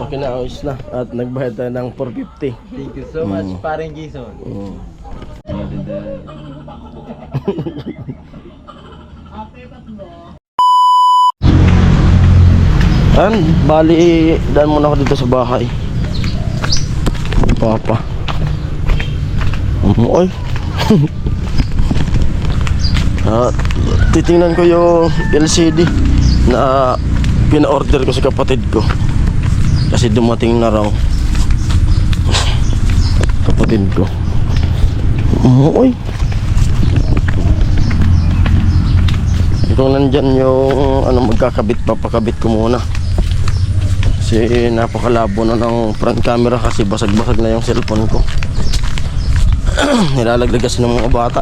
makina ayos na at nagbayad tayo ng 450. Thank you so much, paring Jason. Bali, daan muna ako dito sa bahay. Papa. Oy. Titingnan ko yung LCD na pina-order ko sa kapatid ko. Kasi dumating na raw. Kapatid ko. Oy. Kung nandyan yung magkakabit, papakabit ko muna. Kasi napakalabo na ng front camera kasi basag-basag na yung cellphone ko. Nilalaglag kasi ng mga bata.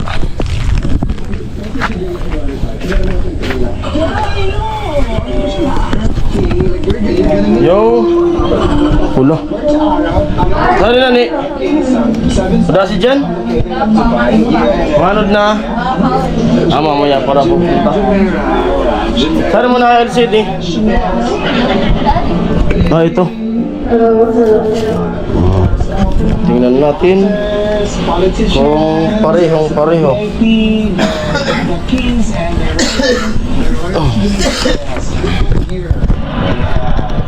Yo, pulo. Sari na ni. Udah si Jan? Manod na. Mamaya para pupunta. Sari mo na LCD. Ito. Tingnan natin kung pareho.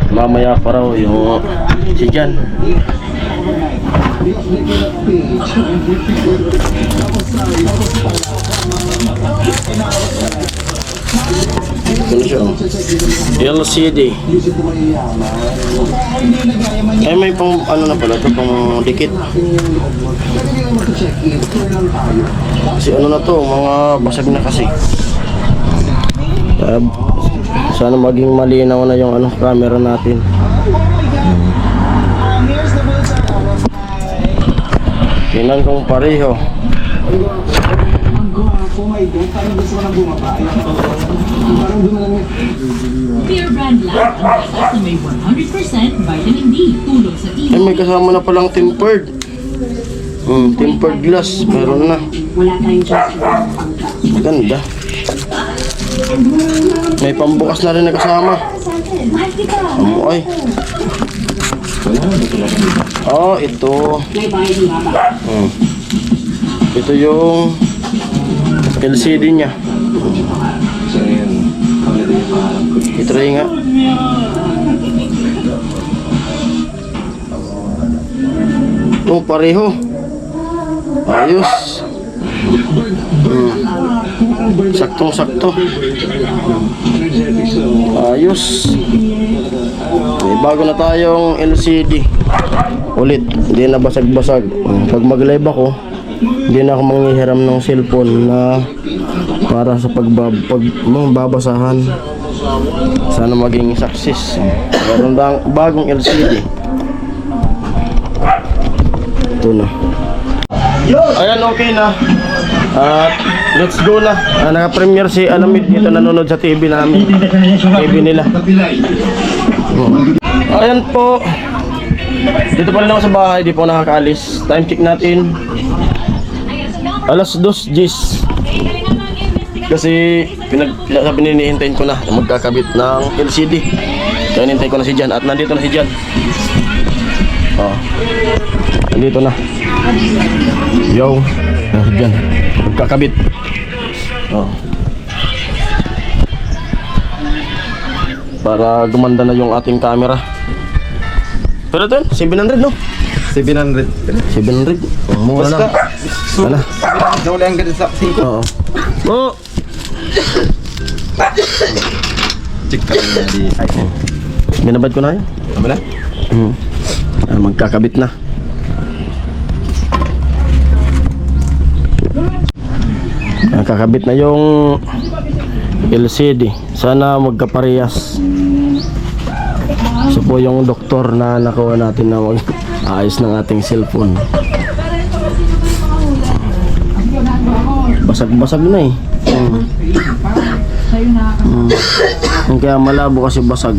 Mamaya pa raw yung si Jan. LCD. Ay may pang na pala ito, pang dikit. Kasi na to, mga basag na kasi. Sana maging malinaw na yung camera natin. Tingnan kong pareho. Pure Brand Lab ang gatas na may 100% vitamin D, tulong sa tino. Ay, may kasama na palang tempered. Tempered glass, meron na. Maganda. May pambukas na rin na kasama. Ay. Ito. Ito yung LCD niya. I-try nga. Pareho. Ayos. Saktong-sakto. Ayos. May bago na tayong LCD. Ulit, hindi na basag-basag. Pag mag-live ako, hindi na ako manghihiram ng cellphone na para sa pagbabasahan. Sana maging success. Meron bagong LCD. Ito na. Ayan, okay na. Let's go na. Naka-premiere si Alamid dito, nanonood sa TV namin. TV nila. Ayan po. Dito pa rin ako sa bahay, di po nakakaalis. Time check natin. Alas 2:10. Kasi pininihintayin ko na magkakabit ng LCD. Kaya hinintay ko na si Jan. At nandito na si Jan. Nandito na. Yo. Si Jan. Magkakabit. Para gumanda na yung ating camera. Pero ito, 700 no? 700. 700. Mura na. Ano? Dole ang ganda sa 5. Oo. Check ka na di iPhone. Binabad ko na yun. Tama na? Magkakabit na. Kakabit na yung LCD. Sana magkaparehas. Siya po yung doktor na nakuha natin na mag-ayos ng ating cellphone. Basag-basag na eh. Kaya malabo kasi basag.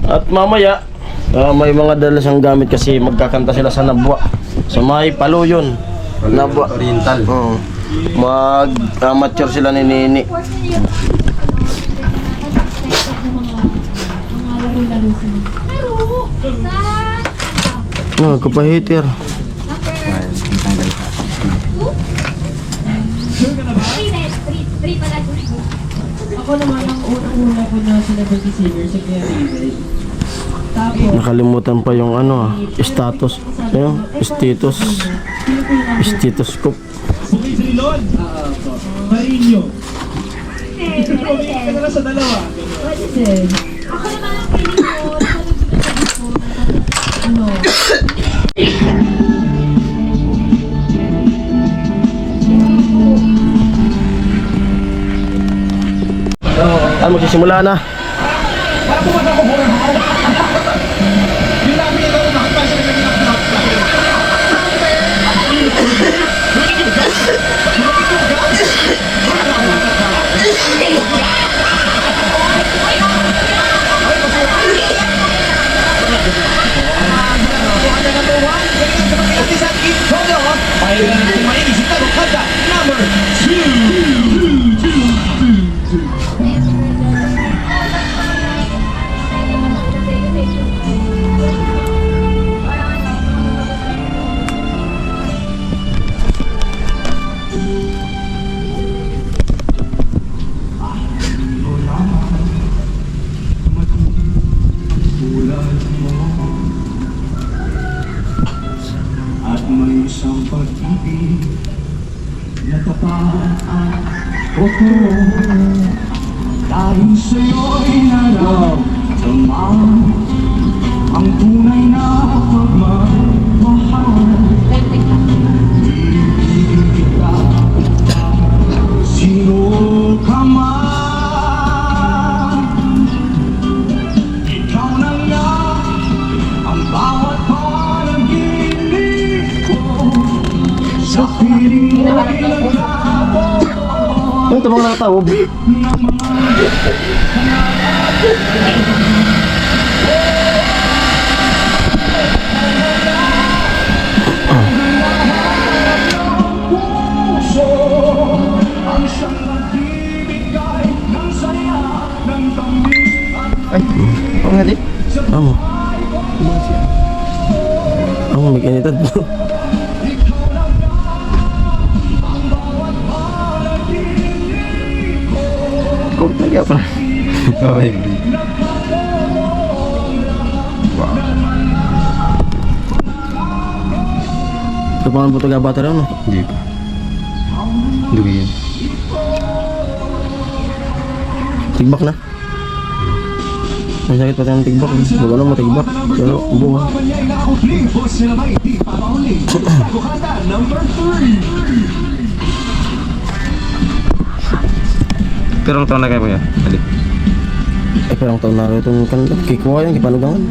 At mamaya may mga dala siyang gamit kasi magkakanta sila sa Nabwa. Sa may Paloyon, Nabwa Oriental. Mag-amateur sila ni Nini. No, kapahiter. Ako naman ang unang-una ko na sinabas si Silver sa Kuya David. Tapos, Nakalimutan pa yung ano, status. Ano? Stethoscope. Marinho. Ka na sa dalawa. What is it? Ako naman ang feeling ko, Ano? Magsisimula na. At may isang pag-ibig na tapat at totoo. Dahil sa'yo'y naramdaman ang tunay na pagmamahal. Ibigin kita, sino ka man. Ikaw na nga ang bawat panaginip ko. Sa piling mo'y nagkataon Yung tabang nakatawag. ng mga puso ang siyang nagbibigay ng saya, ng tamis at Amo. Amo, may kanitad po. Kung nagya pa. Okay. Ito pa nga po taga-bata rin, no? Hindi pa. Dugi yan. Tigbak na. May sakit pati ng tigbak. Bago na mo tigbak. Pero buwan. Kanya'y nakahuli, boss nila may di pa mahuli. Bukata number 3. Pero ang taon na kayo kuya? Balik. Eh, parang taon na rin itong kanila. Kikuha yan, kipanugangan.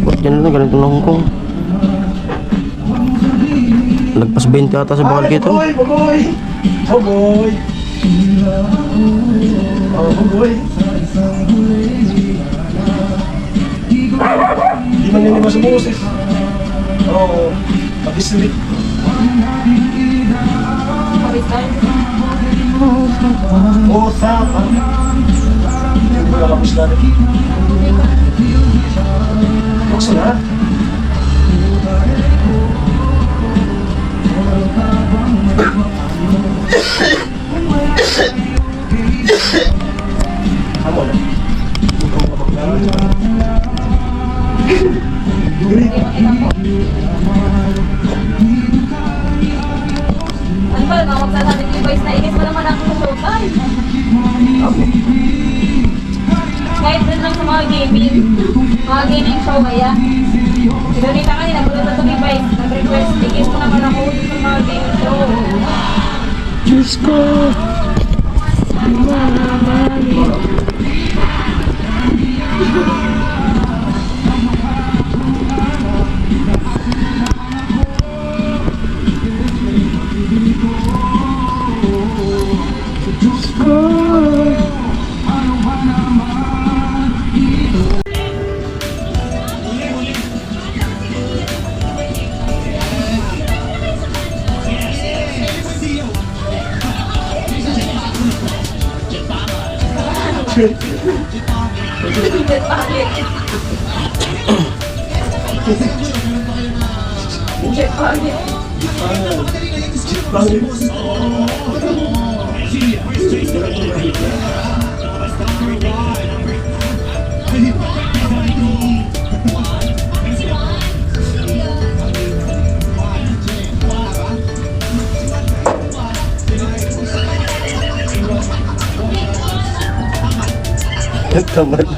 Ba't yan na ganito na Hong Kong? Lagpas 20 ata sa bakal kito. Boy! Oh, boy! Di man nini masumusis. Oo. Pag-islit. Oo, tama. Hindi mo nakapis na rin. Buksan na. Amo na. Ano ba, magsasabi ko yung voice na inis mo naman ako sa showtime. Kahit dun lang sa mga gaming show kaya. Si Donita kanina, nagulat na ito ni Vice, nag-request, inis mo naman ako sa mga gaming show. Diyos ko! Tamad.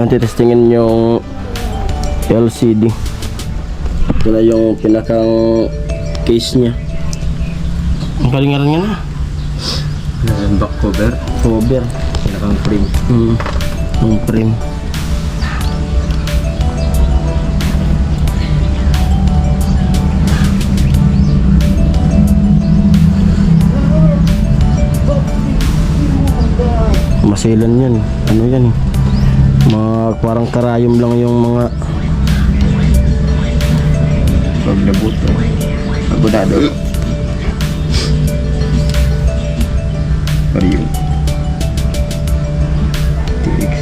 Titestingin yung LCD. Ito na yung pinakang case niya. Ang kalingaran nga na. Back cover. Cover. Pinakang frame. Yung frame. Masilan yan. Ano yan eh? Mga parang karayom lang yung mga Pag nabuto. Abonado. Pariyo. TX.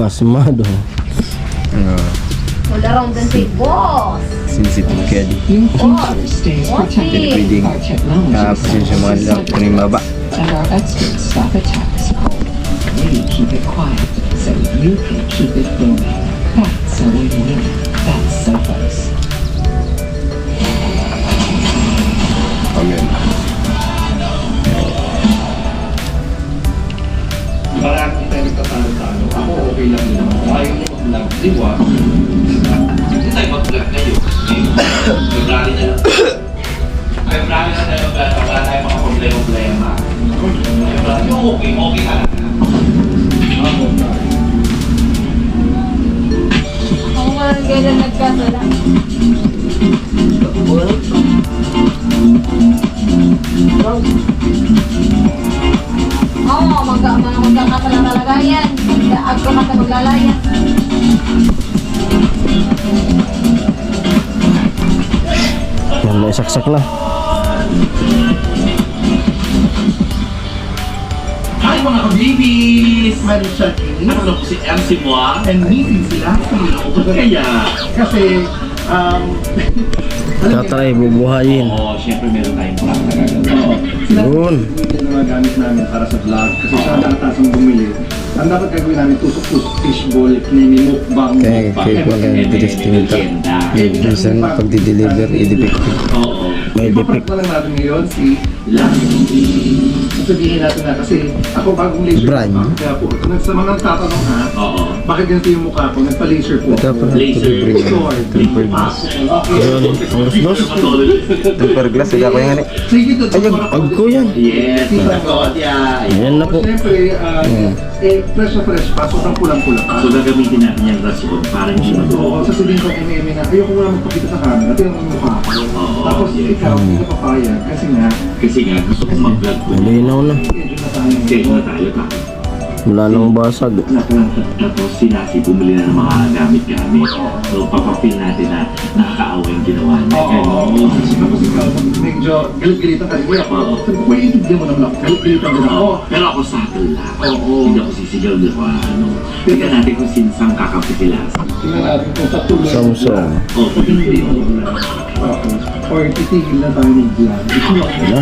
pasmado. Wala rong din si boss. Sensitive kaya di. Jadi pwedeng pasensya mga lang kung yung maba. And our experts stop attacks. We keep it quiet so you can keep it booming. That's a win-win. That's Sophos. Amen. Marami tayo nagtatalo-talo. Ako okay lang din naman. Kung ayaw mo mag-vlog, di ba? Hindi tayo mag-vlog ngayon. February na lang. February na tayo mag-vlog. Wala tayo mga problema-problema. February, okay ka lang. Ako nga lang kailan nagkasala. Oo, magkakasala talaga yan. Ako ka maglalaya. Yan, may saksak na. Ay mga kabi! babies! Manishaki, Ano po si MC mo ah? and missing sila. Kaya, Kasi, Tatry, bubuhayin. oo, syempre meron tayong prank na gagawin. Oo. Sila Yun. yung mga gamit namin para sa vlog. Kasi siya natasang bumili. Ang dapat gagawin namin, tusok-tusok, fishball, mukbang. Kaya kaya ko lang pinitesting ito. Minsan pagdi-deliver, i-defective. Oo. May defect. Ipaprank na lang natin ngayon si sabihin natin na kasi ako bagong laser Brand? po. Kaya po, sa mga nagtatanong ha, Oo. bakit ganito yung mukha ko? Nagpa-laser po Ito ako. pa Laser. delivery mo. Sure. Tempered glass. Yun, ang dos. Tempered glass, wala ko yung ano. Sige, ito. Ayun, Agko yan. Yes, nagkakot yan. Ayan na po. Siyempre, fresh na fresh pa, sobrang pulang-pula pa. So gagamitin natin yung rason para hindi Oo, matuwa. sasabihin ko kay Eme na ayoko muna magpakita sa camera, tingnan mo yung mukha ko. Oo, Tapos yes. ikaw, hindi ka papayag kasi nga, Kasi nga, gusto kong mag-vlog ko. Malinaw na. schedule na tayo. Schedule na tayo pa. Wala nang basag. Tapos si Nasi bumili na ng mga gamit-gamit. So papapil natin na nakakaawa yung ginawa niya. Oo. Tapos ikaw, medyo galit-galitan ka rin. Kuya, sabi ko, kuya, itigyan mo naman ako. Galit-galitan din ako. Pero ako subtle lang. Oo. Hindi ako sisigaw na pa. Tingnan natin kung sinsang kakampi sila. Tingnan natin kung sa tuloy. Samsung. O, pag hindi mo. Or titigil na tayo ng vlog. Wala.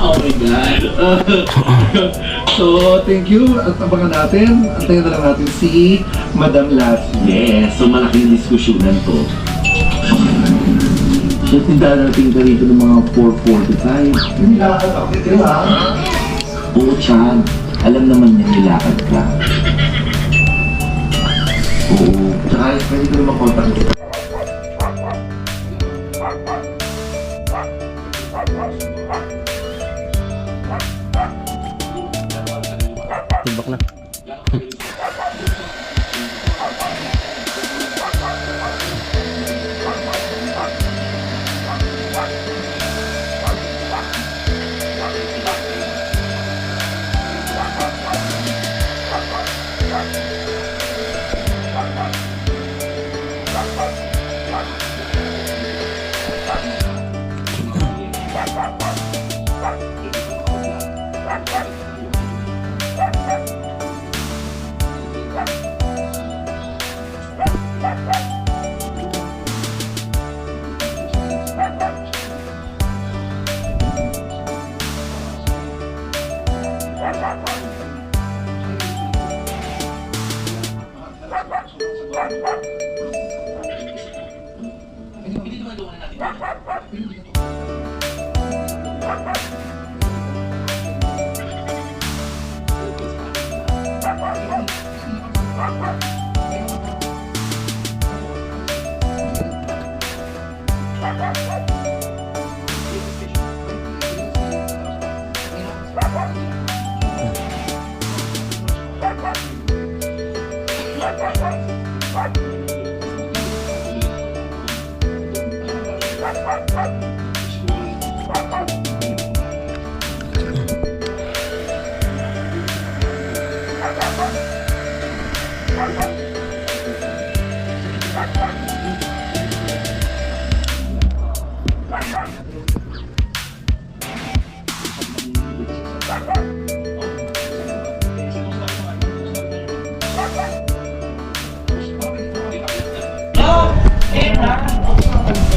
Oh my God. So, thank you. At abangan natin. Antayin na lang natin si Madam Lassie. Yes, so malaking diskusyonan to. Siya darating ka rito ng mga 4:45. Hindi na ako. Di ba? Oo, Chan. Alam naman niya nilakad ka. Oo. Tsaka pwede ko naman contact kita. Tibak na.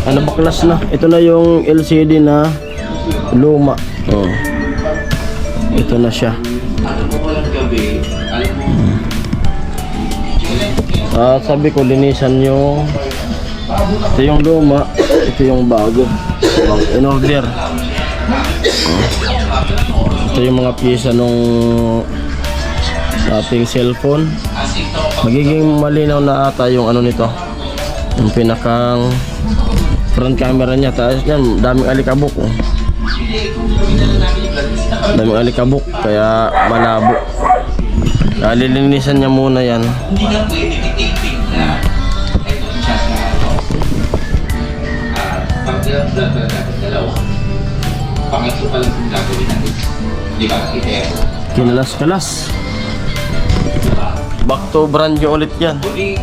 Ano baklas na? Ito na yung LCD na luma. Oh. Ito na siya. Alam mo walang gabi, alam mo, Sabi ko linisan yung ito yung luma, ito yung bago. In order. Ito yung mga pyesa nung ating cellphone. Magiging malinaw na ata yung ano nito. Yung pinakang front camera niya. Tapos yan, daming alikabok. Oh. Daming alikabok, kaya malabo. Kaya lilinisan niya muna yan. hindi nga pwede i-taping na ito siya sa pag-vlog na natin dalawa. Pangatlo pa lang kung gagawin natin. Di ba? Ito. Kinalas-kalas. Back to brand new ulit yan. Uli,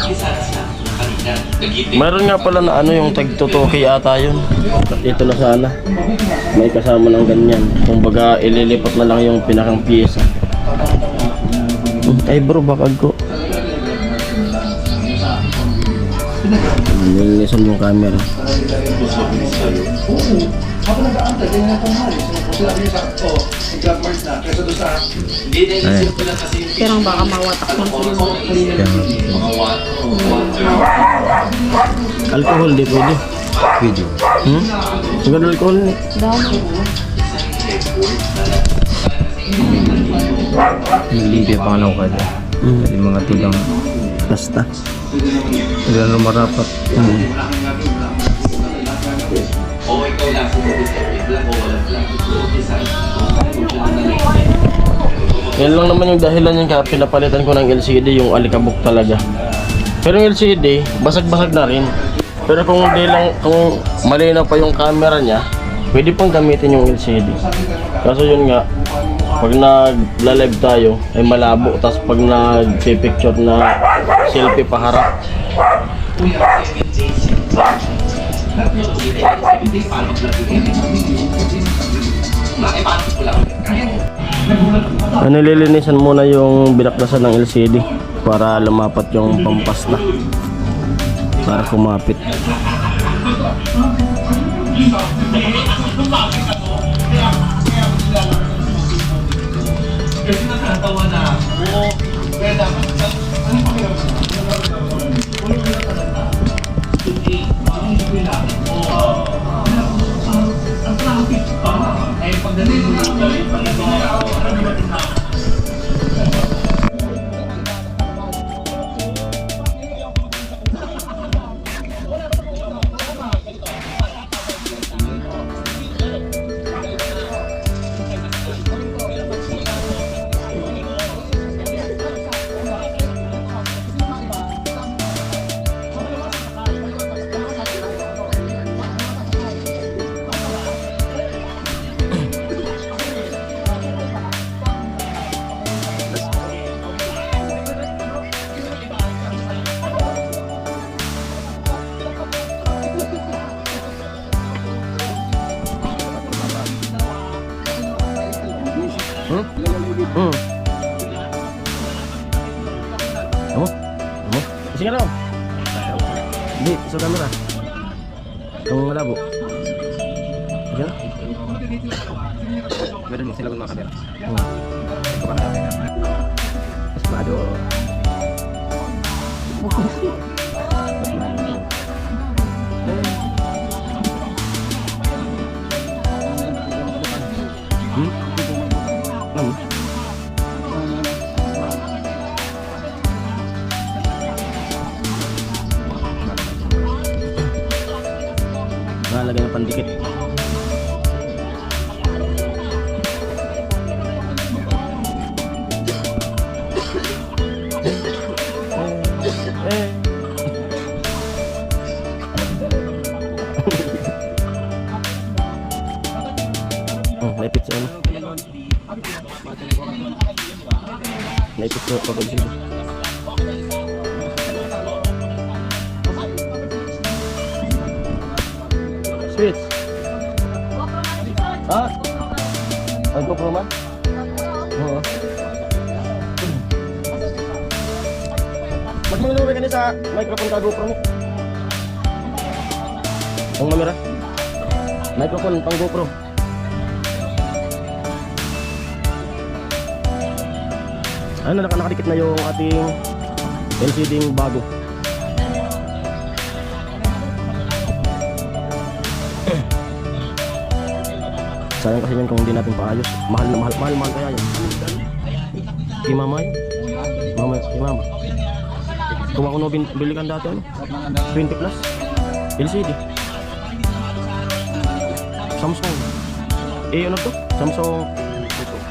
isa sa kanina. Meron nga pala na ano yung tag 2K ata yun. Ito na sana. May kasama ng ganyan. Kumbaga ililipat na lang yung pinakang pyesa. Ay bro, bakag ko. Nilinisan yung camera. Ako nag-aantay, ganyan na itong halos. Sila rin sa, nag-mart na, kaysa doon sa... Hindi na inisip ko lang kasi yung Pero baka mawatak lang po yung mga Alcohol, di pwede. Video. Siguro alcohol ni. Naglimpia pa nga ako kada. Kasi mga tigang Basta. hindi na marapat. o ikaw lang sa lang o wala lang. Yan lang naman yung dahilan yung kaya pinapalitan ko ng LCD, yung alikabok talaga. Pero yung LCD, basag-basag na rin. Pero kung di lang, kung malinaw pa yung camera niya, pwede pang gamitin yung LCD. Kaso yun nga, pag nagla-live tayo, ay malabo. Tapos pag nag-picture na selfie paharap. Nililinisan muna yung binaklasan ng LCD para lumapat yung pampasta para kumapit. Kasi natatawa na ako. Kaya dapat, ano pa kaya? Today, ang wala. Ang traffic pa. Eh, pagdating mo lang, Sige na. Hindi, sa camera. Ang malabo. Sige na. Meron mo sila mga kamera. Maado. Nalagay ng pandikit. Naipit sa ano? Naipit sa pag-ibig. Switch. Ah? Ang GoPro man? Oo. Ba't mga luwi ka niya sa microphone ka GoPro mo? Ang camera? Microphone pang GoPro. Ano, nakadikit na yung ating LCD bago. Sayang kasi yun kung hindi natin paayos. Mahal kaya yun. Kay mama yun. Kay mama. Kung ako no bili kan dati ano? 20 plus. LCD. Samsung. Ano to? Samsung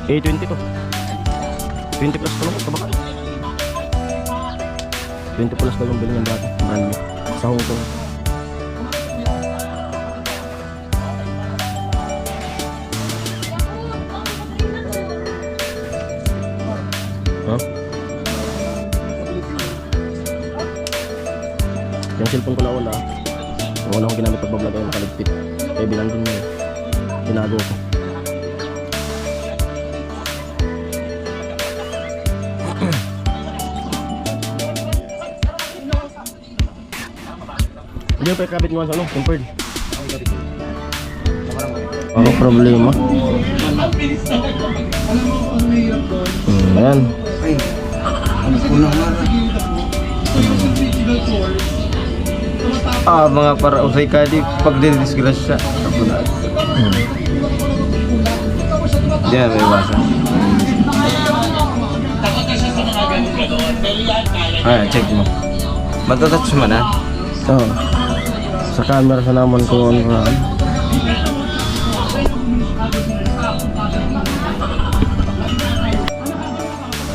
A20 to. 20 plus pa lang ito baka. 20 plus pa yung bili niyan dati. Brand new. Sa Hong Kong. Huh? Yung cellphone ko na wala. Yung una kong ginamit pag-vlog ay nakaligpit. Kaya binandun mo. Binago ko. Hindi pa ikabit mo sa ano, tempered. Ano problema? Ayan. Mga para usay ka di pagdidisgrasya. Diyan may iwasan. Check mo. Matatouch mo na? Oo. Sa camera sa naman ko ano.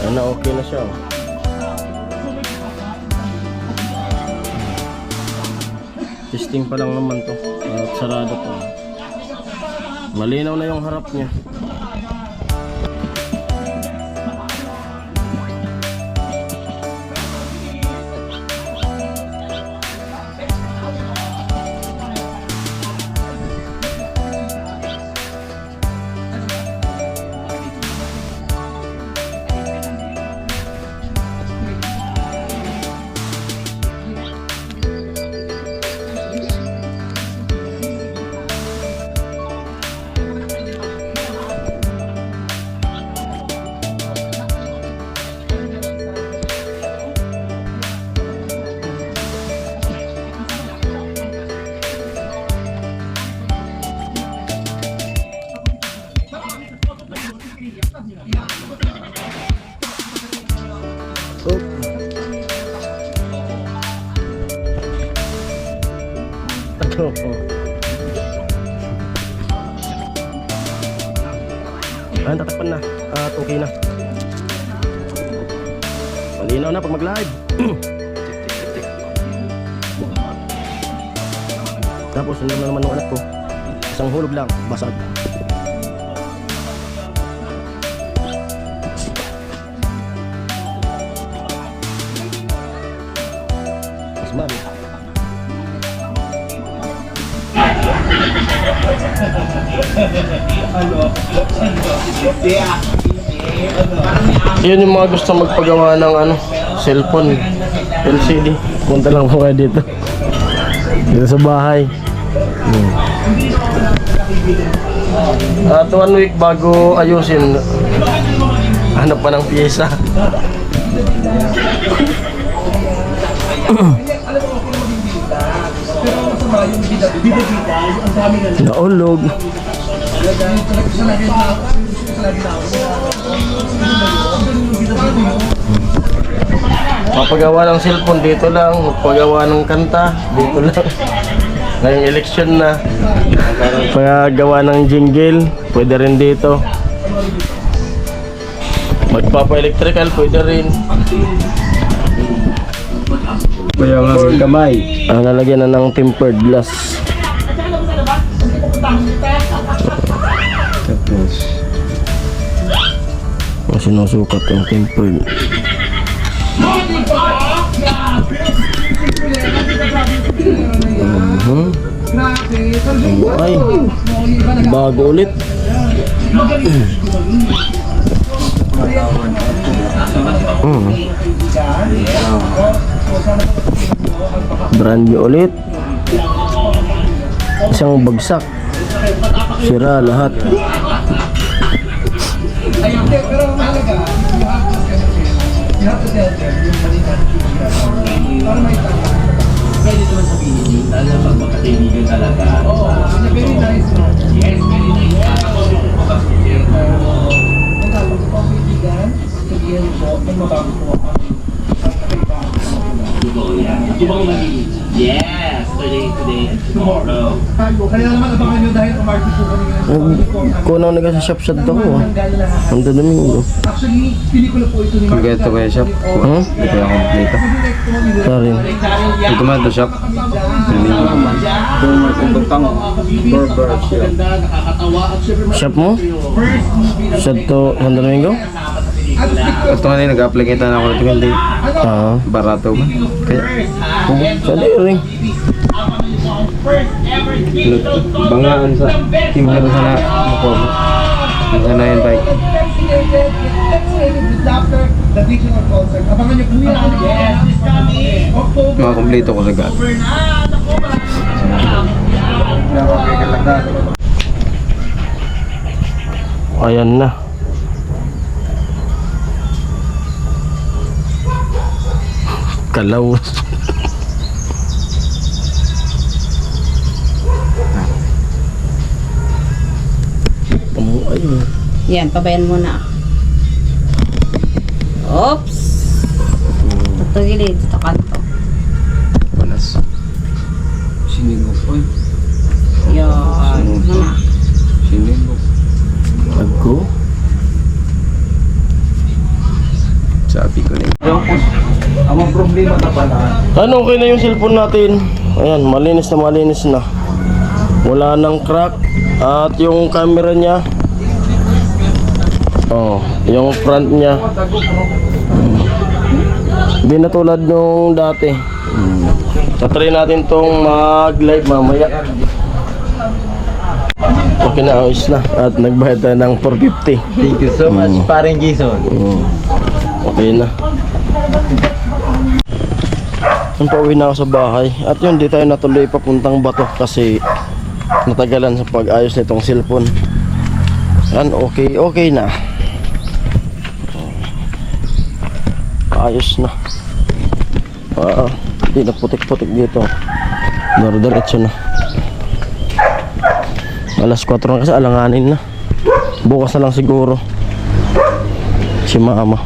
Ayun na, okay na siya. Oh. Testing pa lang naman to. At sarado pa. Malinaw na yung harap niya. Ayan, tatakpan na. At okay na. Malinaw na pag mag-live. Tapos, hindi na naman ng anak ko. Isang hulog lang, basag. Mas mami. Yun yung mga gusto magpagawa ng ano, cellphone, LCD. Punta lang po kayo dito. Dito sa bahay. At 1 week bago ayusin, hanap pa ng pyesa. Naulog. Papagawa ng cellphone dito lang, magpagawa ng kanta dito lang. Ngayong election na, pagawa ng jingle, pwede rin dito. Magpapa-electrical, pwede rin. Kaya nga may kamay. Lalagyan na ng tempered glass. Tapos Sinusukat yung tempered. Ay, bago ulit. Brand new ulit. Isang bagsak, sira lahat. Pero mahalaga, you have to tell them yung malitan para may tama. Pwede naman sabihin, lalo pag magkakaibigan talaga. Oo, very nice. Yes, very nice. Nagkakaroon ko ang kaibigan, sabihin ko, may mabago po ako. Di ba magiging? Yes, today and tomorrow. Kaya naman abangan nyo dahil umarti po kami. Kunaw na sa shop ako ah. Ang Domingo. Actually, pelikula po ito ni Mark. Forget to kaya shop. Hindi ko yung complete. Sorry. Hindi ko man ito shop. Shop mo? Sa to San Domingo? Gusto nga din nag-apply kita na ako nito hindi. Barato ba? Kaya, Sali rin. bangaan sa timuro sa na ako. Ano yun bike? Abangan niyo po yan. Mga kompleto ko sa gas. Ayan na. Kalaw. Ayun. Yan, pabayan muna. Oops! Ito gilid, ito kanto. Panas. Sinigop po. Yan, muna. Sinigop. Agko. Sabi ko na yun. Ang problema na pala, Ano, okay na yung cellphone natin. Ayan, malinis na. Wala nang crack. At yung camera niya, yung front niya, hindi na tulad nung dati. Tatry natin tong mag-live mamaya. Okay na, ayos na. At nagbayad tayo ng 450. Thank you so much, paring Jason. Okay na. Pauwi na ako sa bahay. At yun, di tayo natuloy papuntang Bato kasi natagalan sa pag-ayos nitong cellphone. Yan, okay na. Ayos na. Di na putik-putik dito. Diretso na. Alas 4 na kasi alanganin na. Bukas na lang siguro. Si mama.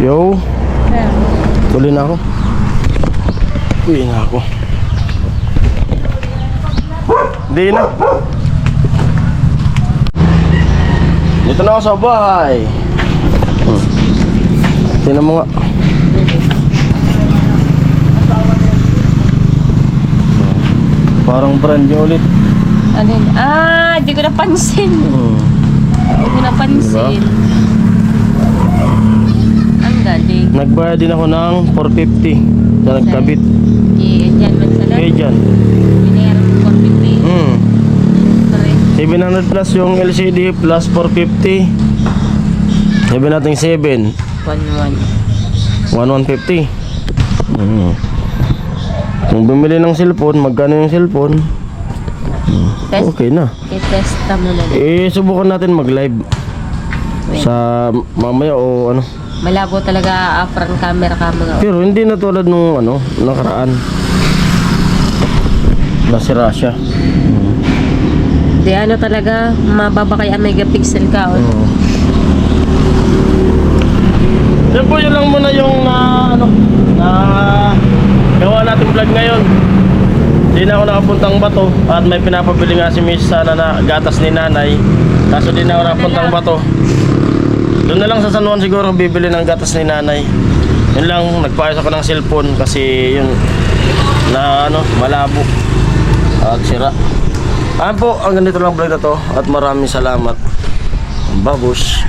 Yo. Tuloy na ako. Uwi na ako. Hindi na. Dito na ako sa bahay. Tingnan mo nga. Parang brand new ulit. Ano yun? Di ko napansin. Di ko napansin. Ang galing. Nagbayad din ako ng 450 sa nagkabit. Yan man sa Okay dyan. binayaran ko 450. Sorry. 700 plus yung LCD plus 450. Sabi natin 7. 1-1. 1150. Kung bumili ng cellphone, magkano yung cellphone? Test. Okay na. I-testa mo na. Subukan natin mag-live sa mamaya o ano. Malabo talaga front camera ka mga. Pero hindi na tulad nung nakaraan. Nasira siya. Di talaga, mababa kaya megapixel ka. Yan po, yun lang muna yung gawa natin vlog ngayon. Hindi na ako nakapuntang Bato at may pinapabili nga si Miss sana na gatas ni nanay. Kaso di na ako nakapuntang Bato. Doon na lang sa San Juan siguro bibili ng gatas ni nanay. Yun lang, nagpaayos ako ng cellphone kasi yun na malabo at sira. Ayan po, ang ganito lang vlog na to at maraming salamat. Babush.